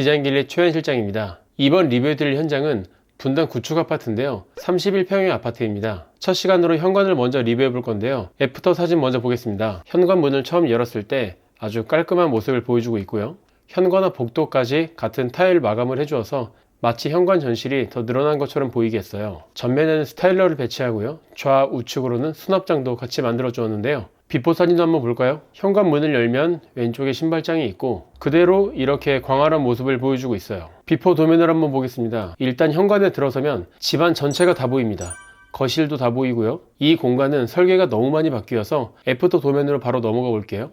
디자인길리 최현 실장입니다. 이번 리뷰해드릴 현장은 분당 구축 아파트인데요. 31평의 아파트입니다. 첫 시간으로 현관을 먼저 리뷰해 볼 건데요. 애프터 사진 먼저 보겠습니다. 현관 문을 처음 열었을 때 아주 깔끔한 모습을 보여주고 있고요. 현관과 복도까지 같은 타일 마감을 해주어서 마치 현관 전실이 더 늘어난 것처럼 보이게 했어요. 전면에는 스타일러를 배치하고요. 좌우측으로는 수납장도 같이 만들어 주었는데요. 비포 사진도 한번 볼까요? 현관 문을 열면 왼쪽에 신발장이 있고 그대로 이렇게 광활한 모습을 보여주고 있어요. 비포 도면을 한번 보겠습니다. 일단 현관에 들어서면 집안 전체가 다 보입니다. 거실도 다 보이고요. 이 공간은 설계가 너무 많이 바뀌어서 애프터 도면으로 바로 넘어가 볼게요.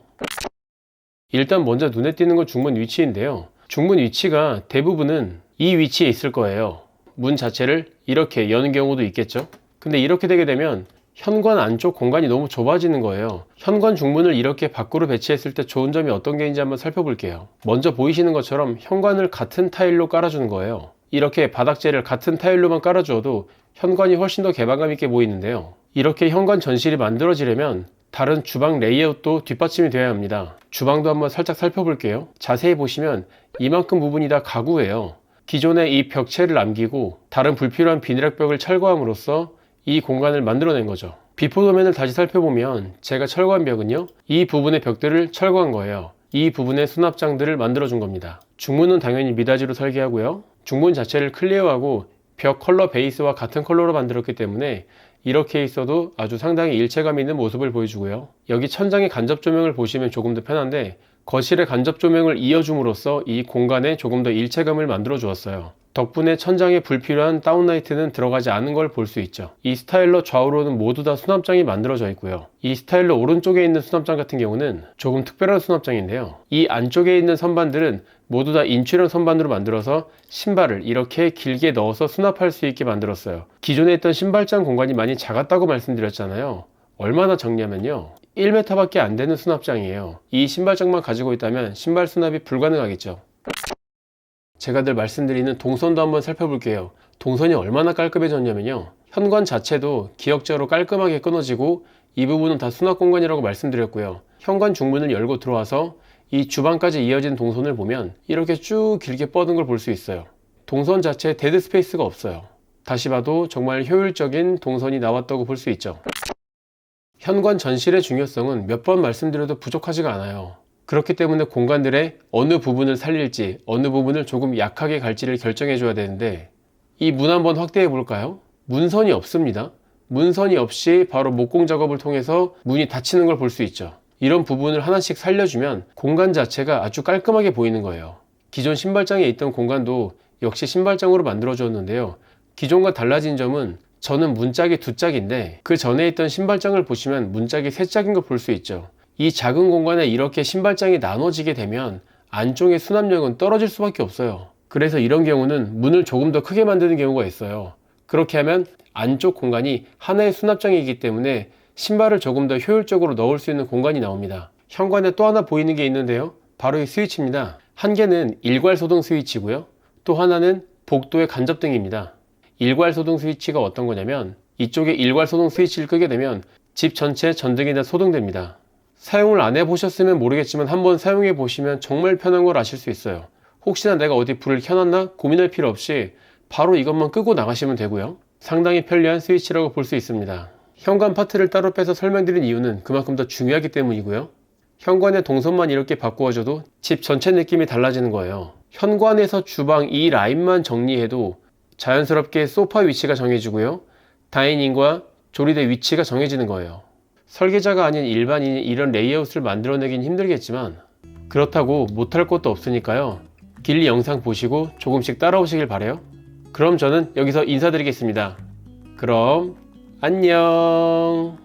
일단 먼저 눈에 띄는 건 중문 위치인데요. 중문 위치가 대부분은 이 위치에 있을 거예요. 문 자체를 이렇게 여는 경우도 있겠죠. 근데 이렇게 되게 되면 현관 안쪽 공간이 너무 좁아지는 거예요. 현관 중문을 이렇게 밖으로 배치했을 때 좋은 점이 어떤 게 있는지 한번 살펴볼게요. 먼저 보이시는 것처럼 현관을 같은 타일로 깔아주는 거예요. 이렇게 바닥재를 같은 타일로만 깔아주어도 현관이 훨씬 더 개방감 있게 보이는데요. 이렇게 현관 전실이 만들어지려면 다른 주방 레이아웃도 뒷받침이 되어야 합니다. 주방도 한번 살짝 살펴볼게요. 자세히 보시면 이만큼 부분이 다 가구예요. 기존의 이 벽체를 남기고 다른 불필요한 비닐학벽을 철거함으로써 이 공간을 만들어낸 거죠. 비포 도면을 다시 살펴보면 제가 철거한 벽은요, 이 부분의 벽들을 철거한 거예요. 이 부분의 수납장들을 만들어준 겁니다. 중문은 당연히 미닫이로 설계하고요. 중문 자체를 클리어하고 벽 컬러 베이스와 같은 컬러로 만들었기 때문에 이렇게 있어도 아주 상당히 일체감 있는 모습을 보여주고요. 여기 천장의 간접 조명을 보시면 조금 더 편한데 거실의 간접 조명을 이어줌으로써 이 공간에 조금 더 일체감을 만들어 주었어요. 덕분에 천장에 불필요한 다운라이트는 들어가지 않은 걸 볼 수 있죠. 이 스타일러 좌우로는 모두 다 수납장이 만들어져 있고요. 이 스타일러 오른쪽에 있는 수납장 같은 경우는 조금 특별한 수납장인데요. 이 안쪽에 있는 선반들은 모두 다 인출형 선반으로 만들어서 신발을 이렇게 길게 넣어서 수납할 수 있게 만들었어요. 기존에 있던 신발장 공간이 많이 작았다고 말씀드렸잖아요. 얼마나 적냐면요, 1m 밖에 안 되는 수납장이에요. 이 신발장만 가지고 있다면 신발 수납이 불가능하겠죠. 제가 늘 말씀드리는 동선도 한번 살펴볼게요. 동선이 얼마나 깔끔해졌냐면요, 현관 자체도 기역자로 깔끔하게 끊어지고 이 부분은 다 수납 공간이라고 말씀드렸고요. 현관 중문을 열고 들어와서 이 주방까지 이어진 동선을 보면 이렇게 쭉 길게 뻗은 걸 볼 수 있어요. 동선 자체에 데드 스페이스가 없어요. 다시 봐도 정말 효율적인 동선이 나왔다고 볼 수 있죠. 현관 전실의 중요성은 몇 번 말씀드려도 부족하지가 않아요. 그렇기 때문에 공간들의 어느 부분을 살릴지 어느 부분을 조금 약하게 갈지를 결정해 줘야 되는데, 이 문 한번 확대해 볼까요? 문선이 없습니다. 문선이 없이 바로 목공 작업을 통해서 문이 닫히는 걸 볼 수 있죠. 이런 부분을 하나씩 살려주면 공간 자체가 아주 깔끔하게 보이는 거예요. 기존 신발장에 있던 공간도 역시 신발장으로 만들어 주었는데요. 기존과 달라진 점은 저는 문짝이 2짝인데 그 전에 있던 신발장을 보시면 문짝이 3짝인 걸 볼 수 있죠. 이 작은 공간에 이렇게 신발장이 나눠지게 되면 안쪽의 수납력은 떨어질 수밖에 없어요. 그래서 이런 경우는 문을 조금 더 크게 만드는 경우가 있어요. 그렇게 하면 안쪽 공간이 하나의 수납장이기 때문에 신발을 조금 더 효율적으로 넣을 수 있는 공간이 나옵니다. 현관에 또 하나 보이는 게 있는데요, 바로 이 스위치입니다. 한 개는 일괄 소등 스위치고요, 또 하나는 복도의 간접등입니다. 일괄 소등 스위치가 어떤 거냐면, 이쪽에 일괄 소등 스위치를 끄게 되면 집 전체 전등이 다 소등됩니다. 사용을 안 해보셨으면 모르겠지만 한번 사용해 보시면 정말 편한 걸 아실 수 있어요. 혹시나 내가 어디 불을 켜놨나 고민할 필요 없이 바로 이것만 끄고 나가시면 되고요. 상당히 편리한 스위치라고 볼 수 있습니다. 현관 파트를 따로 빼서 설명드린 이유는 그만큼 더 중요하기 때문이고요. 현관의 동선만 이렇게 바꾸어줘도 집 전체 느낌이 달라지는 거예요. 현관에서 주방 이 라인만 정리해도 자연스럽게 소파 위치가 정해지고요, 다이닝과 조리대 위치가 정해지는 거예요. 설계자가 아닌 일반인이 이런 레이아웃을 만들어내긴 힘들겠지만 그렇다고 못할 것도 없으니까요. 길리 영상 보시고 조금씩 따라오시길 바래요. 그럼 저는 여기서 인사드리겠습니다. 그럼 안녕.